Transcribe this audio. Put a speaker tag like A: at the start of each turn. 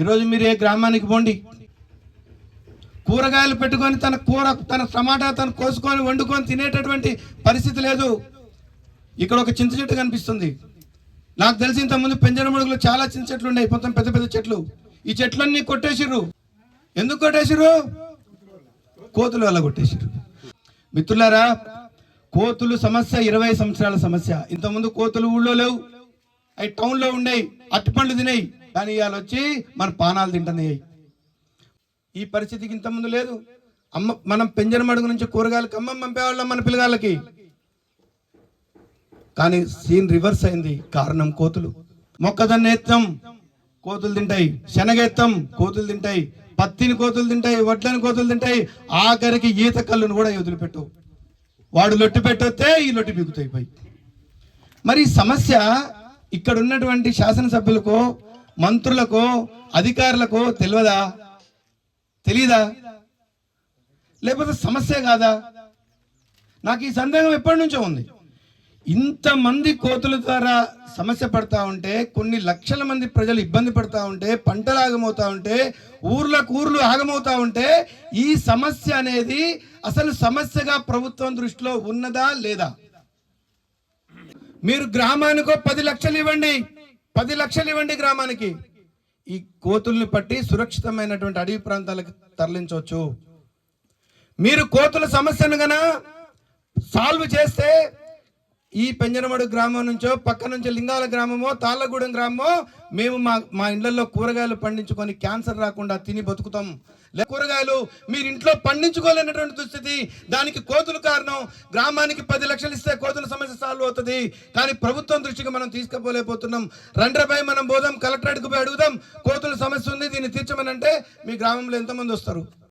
A: ఈరోజు మీరు ఏ గ్రామానికి పోండి, కూరగాయలు పెట్టుకొని తన టమాటా తను కోసుకొని వండుకొని తినేటటువంటి పరిస్థితి లేదు. ఇక్కడ ఒక చింత చెట్టు కనిపిస్తుంది. నాకు తెలిసి ఇంతకుముందు పెంజరమడుగులో చాలా చింత చెట్లు ఉన్నాయి, మొత్తం పెద్ద పెద్ద చెట్లు. ఈ చెట్లన్నీ కొట్టేసిర్రు. ఎందుకు కొట్టేసిర్రు? కోతుల వల్ల కొట్టేసిర్రు. మిత్రులారా, కోతులు సమస్య 20 సంవత్సరాల సమస్య. ఇంతకుముందు కోతులు ఊళ్ళో లేవు, అవి టౌన్లో ఉండేవి, అట్టిపండ్లు తినేవి. కానీ ఇవాళ వచ్చి మన పానాలు తింటున్నాయి. ఈ పరిస్థితికి ఇంతకుముందు లేదు. మనం పెంజరమడుగు నుంచి కూరగాయలు ఖమ్మం పంపేవాళ్ళం మన పిల్లగాళ్ళకి. కానీ సీన్ రివర్స్ అయింది. కారణం కోతులు. మొక్కజొన్న ఎత్తం కోతులు తింటాయి, శనగ ఎత్తం కోతులు తింటాయి, పత్తిని కోతులు తింటాయి, వడ్లని కోతులు తింటాయి, ఆఖరికి ఈత కళ్ళును కూడా వదిలిపెట్టవు. వాడు లొట్టి పెట్టొస్తే ఈ లొట్టి బిగుతాయి పై. మరి ఈ సమస్య ఇక్కడ ఉన్నటువంటి శాసనసభ్యులకో మంత్రులకో అధికారులకో తెలియదా? తెలీదా? లేకపోతే సమస్య కాదా? నాకు ఈ సందేహం ఎప్పటి నుంచో ఉంది. ఇంతమంది కోతుల ద్వారా సమస్య పడతా ఉంటే, కొన్ని లక్షల మంది ప్రజలు ఇబ్బంది పడతా ఉంటే, పంటలు ఆగమవుతా ఉంటే, ఊర్లు ఆగమవుతా ఉంటే, ఈ సమస్య అనేది అసలు సమస్యగా ప్రభుత్వం దృష్టిలో ఉన్నదా లేదా? మీరు గ్రామానికో 10 లక్షలు ఇవ్వండి, 10 లక్షలు ఇవ్వండి గ్రామానికి. ఈ కోతుల్ని పట్టి సురక్షితమైనటువంటి అడవి ప్రాంతాలకు తరలించవచ్చు. మీరు కోతుల సమస్యను గన సాల్వ్ చేస్తే ఈ పెంజరమడుగు గ్రామం నుంచో పక్క నుంచి లింగాల గ్రామమో తాళ్ళగూడెం గ్రామమో మేము మా ఇళ్లలో కూరగాయలు పండించుకొని క్యాన్సర్ రాకుండా తిని బతుకుతాం. కూరగాయలు మీరు ఇంట్లో పండించుకోలేనటువంటి దుస్థితి, దానికి కోతులు కారణం. గ్రామానికి 10 లక్షలు ఇస్తే కోతుల సమస్య సాల్వ్ అవుతుంది. కానీ ప్రభుత్వం దృష్టికి మనం తీసుకుపోలేకపోతున్నాం. రండ్రపై మనం పోదాం, కలెక్టరేట్కి పోయి అడుగుదాం, కోతుల సమస్య ఉంది, దీన్ని తీర్చమని అంటే మీ గ్రామంలో ఎంతమంది వస్తారు?